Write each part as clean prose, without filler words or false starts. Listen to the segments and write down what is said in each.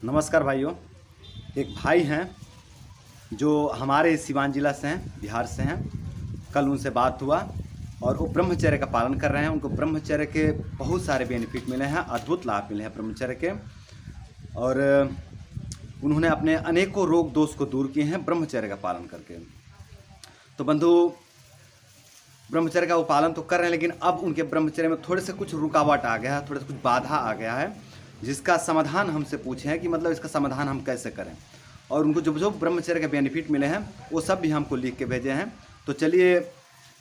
नमस्कार भाइयों। एक भाई हैं जो हमारे सिवान जिला से हैं, बिहार से हैं। कल उनसे बात हुआ और वो ब्रह्मचर्य का पालन कर रहे हैं। उनको ब्रह्मचर्य के बहुत सारे बेनिफिट मिले हैं, अद्भुत लाभ मिले हैं ब्रह्मचर्य के। और उन्होंने अपने अनेकों रोग दोष को दूर किए हैं ब्रह्मचर्य का पालन करके। तो बंधु, ब्रह्मचर्य का वो पालन तो कर रहे हैं, लेकिन अब उनके ब्रह्मचर्य में थोड़े से कुछ रुकावट आ गया है, थोड़े से कुछ बाधा आ गया है, जिसका समाधान हमसे पूछे हैं कि मतलब इसका समाधान हम कैसे करें। और उनको जो जो ब्रह्मचर्य के बेनिफिट मिले हैं वो सब भी हमको लिख के भेजे हैं। तो चलिए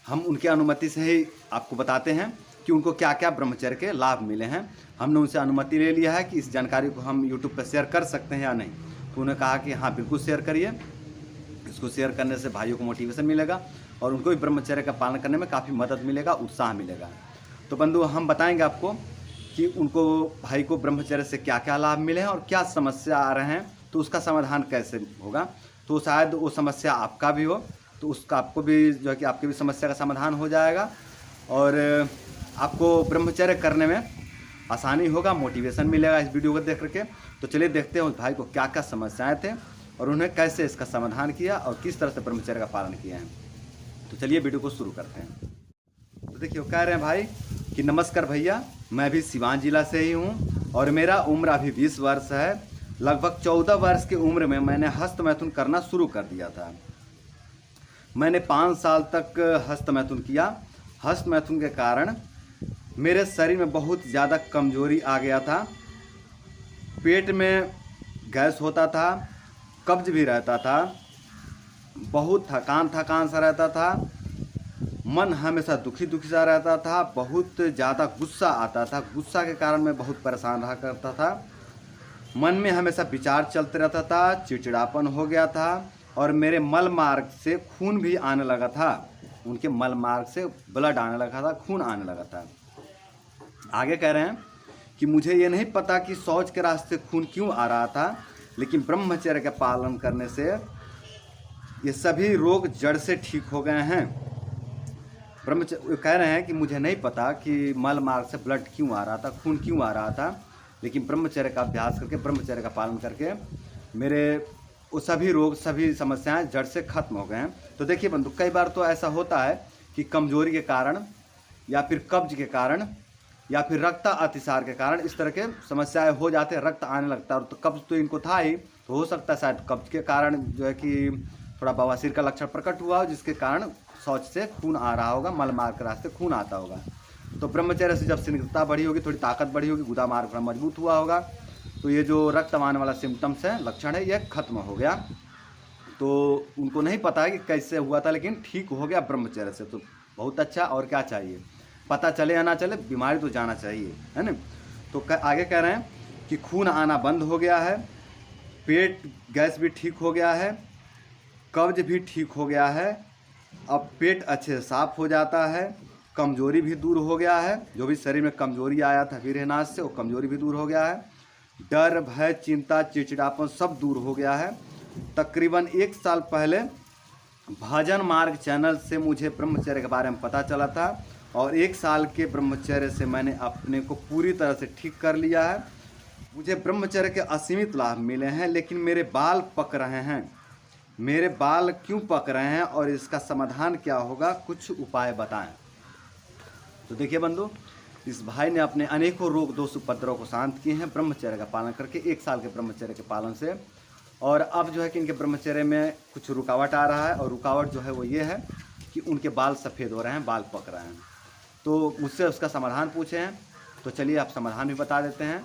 हम उनके अनुमति से ही आपको बताते हैं कि उनको क्या क्या ब्रह्मचर्य के लाभ मिले हैं। हमने उनसे अनुमति ले लिया है कि इस जानकारी को हम यूट्यूब पर शेयर कर सकते हैं या नहीं। तो उन्होंने कहा कि हाँ बिल्कुल शेयर करिए, इसको शेयर करने से भाइयों को मोटिवेशन मिलेगा और उनको भी ब्रह्मचर्य का पालन करने में काफ़ी मदद मिलेगा, उत्साह मिलेगा। तो बंधु, हम बताएंगे आपको कि उनको भाई को ब्रह्मचर्य से क्या क्या लाभ मिले हैं और क्या समस्या आ रहे हैं, तो उसका समाधान कैसे होगा। तो शायद वो समस्या आपका भी हो, तो उसका आपको भी जो है कि आपकी भी समस्या का समाधान हो जाएगा और आपको ब्रह्मचर्य करने में आसानी होगा, मोटिवेशन मिलेगा इस वीडियो को देख करके। तो चलिए देखते हैं उस भाई को क्या क्या समस्याएं थे और उन्होंने कैसे इसका समाधान किया और किस तरह से ब्रह्मचर्य का पालन किया है। तो चलिए वीडियो को शुरू करते हैं। तो देखिए वो कह रहे हैं भाई कि नमस्कार भैया, मैं भी सिवान जिला से ही हूँ और मेरा उम्र अभी 20 वर्ष है। लगभग 14 वर्ष की उम्र में मैंने हस्तमैथुन करना शुरू कर दिया था। मैंने 5 साल तक हस्तमैथुन किया। हस्तमैथुन के कारण मेरे शरीर में बहुत ज़्यादा कमजोरी आ गया था। पेट में गैस होता था, कब्ज भी रहता था, बहुत थकान सा रहता था, मन हमेशा दुखी सा रहता था, बहुत ज़्यादा गुस्सा आता था। गुस्सा के कारण मैं बहुत परेशान रहा करता था। मन में हमेशा विचार चलते रहता था, चिड़चिड़ापन हो गया था और मेरे मल मार्ग से खून भी आने लगा था। उनके मल मार्ग से ब्लड आने लगा था, खून आने लगा था। आगे कह रहे हैं कि मुझे ये नहीं पता कि शौच के रास्ते खून क्यों आ रहा था, लेकिन ब्रह्मचर्य का पालन करने से ये सभी रोग जड़ से ठीक हो गए हैं। ब्रह्मचर्य कह रहे हैं कि मुझे नहीं पता कि मल मार्ग से ब्लड क्यों आ रहा था, खून क्यों आ रहा था, लेकिन ब्रह्मचर्य का अभ्यास करके, ब्रह्मचर्य का पालन करके मेरे वो सभी रोग, सभी समस्याएं जड़ से खत्म हो गए हैं। तो देखिए बंधु, कई बार तो ऐसा होता है कि कमजोरी के कारण या फिर कब्ज के कारण या फिर रक्त अतिसार के कारण इस तरह के समस्याएं हो जाते हैं, रक्त आने लगता है। और तो कब्ज तो इनको था ही, तो हो सकता है शायद कब्ज के कारण जो है कि थोड़ा बवासीर का लक्षण प्रकट हुआ हो, जिसके कारण शौच से खून आ रहा होगा, मल मार्ग के रास्ते खून आता होगा। तो ब्रह्मचर्य से जब शीघ्रता बढ़ी होगी, थोड़ी ताकत बढ़ी होगी, गुदा मार्ग थोड़ा मजबूत हुआ होगा, तो ये जो रक्त आने वाला सिम्टम्स है, लक्षण है, ये खत्म हो गया। तो उनको नहीं पता है कि कैसे हुआ था, लेकिन ठीक हो गया ब्रह्मचर्य से। तो बहुत अच्छा, और क्या चाहिए। पता चले या ना चले, बीमारी तो जाना चाहिए, है ना। तो आगे कह रहे हैं कि खून आना बंद हो गया है, पेट गैस भी ठीक हो गया है, कब्ज भी ठीक हो गया है, अब पेट अच्छे से साफ हो जाता है, कमजोरी भी दूर हो गया है। जो भी शरीर में कमजोरी आया था वीरनाश से, वो कमजोरी भी दूर हो गया है। डर, भय, चिंता, चिड़चिड़ापन सब दूर हो गया है। तकरीबन 1 साल पहले भजन मार्ग चैनल से मुझे ब्रह्मचर्य के बारे में पता चला था और 1 साल के ब्रह्मचर्य से मैंने अपने को पूरी तरह से ठीक कर लिया है। मुझे ब्रह्मचर्य के असीमित लाभ मिले हैं, लेकिन मेरे बाल पक रहे हैं। मेरे बाल क्यों पक रहे हैं और इसका समाधान क्या होगा, कुछ उपाय बताएं। तो देखिए बंधु, इस भाई ने अपने अनेकों रोग दोष उपद्रव को शांत किए हैं ब्रह्मचर्य का पालन करके, 1 साल के ब्रह्मचर्य के पालन से। और अब जो है कि इनके ब्रह्मचर्य में कुछ रुकावट आ रहा है, और रुकावट जो है वो ये है कि उनके बाल सफ़ेद हो रहे हैं, बाल पक रहे हैं। तो मुझसे उसका समाधान पूछे हैं, तो चलिए आप समाधान भी बता देते हैं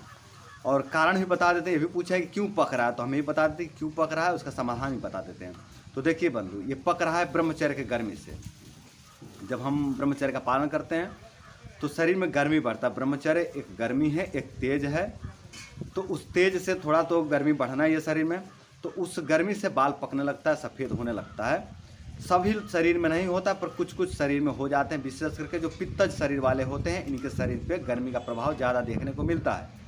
और कारण भी बता देते हैं। ये भी पूछा है कि क्यों पक रहा है, तो हमें भी बता देते हैं कि क्यों पक रहा है, उसका समाधान भी बता देते हैं। तो देखिए बंधु, ये पक रहा है ब्रह्मचर्य के गर्मी से। जब हम ब्रह्मचर्य का पालन करते हैं तो शरीर में गर्मी बढ़ता है। ब्रह्मचर्य एक गर्मी है, एक तेज है, तो उस तेज से थोड़ा तो गर्मी बढ़ना ही है शरीर में, तो उस गर्मी से बाल पकने लगता है, सफ़ेद होने लगता है। सभी शरीर में नहीं होता, पर कुछ कुछ शरीर में हो जाते हैं। विशेष करके जो पित्तज शरीर वाले होते हैं, इनके शरीर पे गर्मी का प्रभाव ज़्यादा देखने को मिलता है।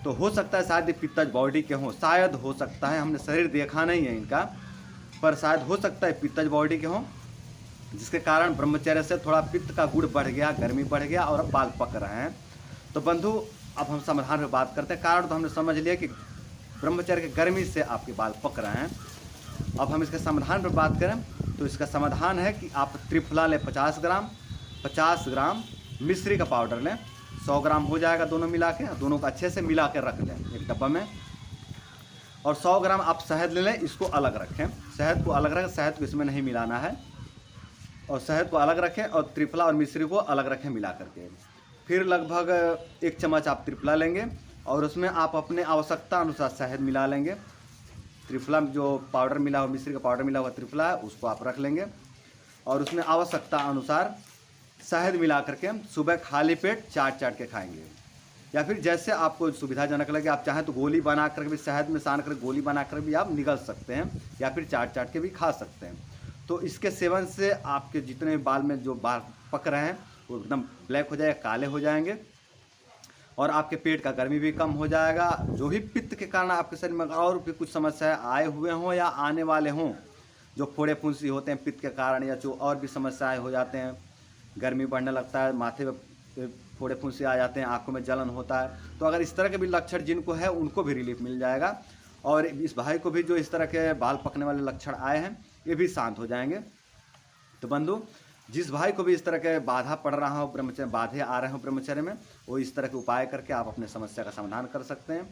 तो हो सकता है शायद ये पित्तज बॉडी के हों, शायद हो सकता है, हमने शरीर देखा नहीं है इनका, पर शायद हो सकता है पित्तज बॉडी के हों, जिसके कारण ब्रह्मचर्य से थोड़ा पित्त का गुण बढ़ गया, गर्मी बढ़ गया और अब बाल पक रहे हैं। तो बंधु, अब हम समाधान पर बात करते हैं। कारण तो हमने समझ लिया कि ब्रह्मचर्य की गर्मी से आपके बाल पक रहे हैं। अब हम इसके समाधान पर बात करें तो इसका समाधान है कि आप त्रिफला लें 50 ग्राम मिश्री का पाउडर लें, 100 ग्राम हो जाएगा दोनों मिला के, दोनों को अच्छे से मिला के रख लें एक डब्बा में। और 100 ग्राम आप शहद ले लें, इसको अलग रखें, शहद को अलग रखें, शहद को इसमें नहीं मिलाना है, और शहद को अलग रखें और त्रिफला और मिश्री को अलग रखें मिला करके। फिर लगभग 1 चम्मच आप त्रिफला लेंगे और उसमें आप अपने आवश्यकता अनुसार शहद मिला लेंगे। त्रिफला जो पाउडर मिला हुआ, मिश्री का पाउडर मिला हुआ त्रिफला है, उसको आप रख लेंगे और उसमें आवश्यकता अनुसार शहद मिला करके सुबह खाली पेट चाट के खाएंगे। या फिर जैसे आपको सुविधाजनक लगे, आप चाहें तो गोली बना कर भी शहद में सान कर गोली बना कर भी आप निगल सकते हैं, या फिर चाट के भी खा सकते हैं। तो इसके सेवन से आपके जितने बाल में जो बाल पक रहे हैं वो एकदम ब्लैक हो जाएगा, काले हो जाएंगे, और आपके पेट का गर्मी भी कम हो जाएगा। जो भी पित्त के कारण आपके शरीर में और भी कुछ समस्याएं आए हुए हों या आने वाले हों, जो फोड़े फुंसी होते हैं पित्त के कारण, या जो और भी समस्याएं हो जाते हैं, गर्मी बढ़ने लगता है, माथे में फोड़े फुंसी आ जाते हैं, आंखों में जलन होता है, तो अगर इस तरह के भी लक्षण जिनको है उनको भी रिलीफ मिल जाएगा। और इस भाई को भी जो इस तरह के बाल पकने वाले लक्षण आए हैं ये भी शांत हो जाएंगे। तो बंधु, जिस भाई को भी इस तरह के बाधा पड़ रहा हो, ब्रह्मचर्य बाधे आ रहे हो ब्रह्मचर्य में, वो इस तरह के उपाय करके आप अपने समस्या का समाधान कर सकते हैं,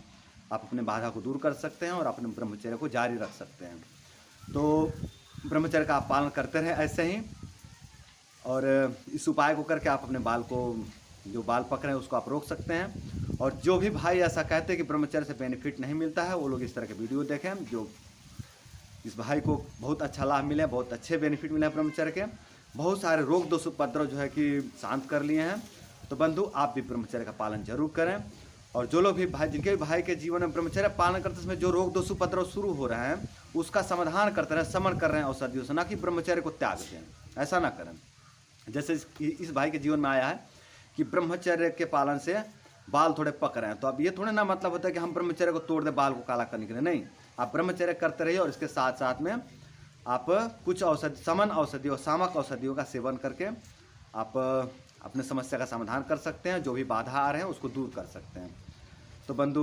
आप अपने बाधा को दूर कर सकते हैं और अपने ब्रह्मचर्य को जारी रख सकते हैं। तो ब्रह्मचर्य का आप पालन करते रहें ऐसे ही, और इस उपाय को करके आप अपने बाल को, जो बाल पक रहे हैं उसको आप रोक सकते हैं। और जो भी भाई ऐसा कहते हैं कि ब्रह्मचर्य से बेनिफिट नहीं मिलता है, वो लोग इस तरह के वीडियो देखें, जो इस भाई को बहुत अच्छा लाभ मिले, बहुत अच्छे बेनिफिट मिले हैं ब्रह्मचर्य के, बहुत सारे रोग दोष उपद्रव जो है कि शांत कर लिए हैं। तो बंधु, आप भी ब्रह्मचर्य का पालन जरूर करें। और जो लोग भी भाई, जिनके भी भाई के जीवन में ब्रह्मचर्य पालन करते उसमें जो रोग दोष उपद्रव शुरू हो रहे हैं उसका समाधान करते रहें, समन कर रहे हैं औषधियों से, ना कि ब्रह्मचर्य को त्याग दें, ऐसा ना करें। जैसे इस भाई के जीवन में आया है कि ब्रह्मचर्य के पालन से बाल थोड़े पक रहे हैं, तो अब ये थोड़े ना मतलब होता है कि हम ब्रह्मचर्य को तोड़ दें बाल को काला करने के लिए, नहीं, आप ब्रह्मचर्य करते रहिए और इसके साथ साथ में आप कुछ औषधि, समन औषधियों, सामक औषधियों का सेवन करके आप अपने समस्या का समाधान कर सकते हैं, जो भी बाधा आ रहे हैं उसको दूर कर सकते हैं। तो बंधु,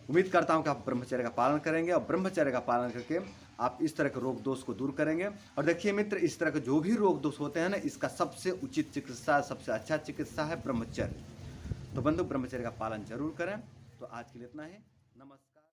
उम्मीद करता हूं कि आप ब्रह्मचर्य का पालन करेंगे और ब्रह्मचर्य का पालन करके आप इस तरह के रोग दोष को दूर करेंगे। और देखिए मित्र, इस तरह के जो भी रोग दोष होते हैं ना, इसका सबसे उचित चिकित्सा, सबसे अच्छा चिकित्सा है ब्रह्मचर्य। तो बंधु, ब्रह्मचर्य का पालन जरूर करें। तो आज के लिए इतना ही, नमस्कार।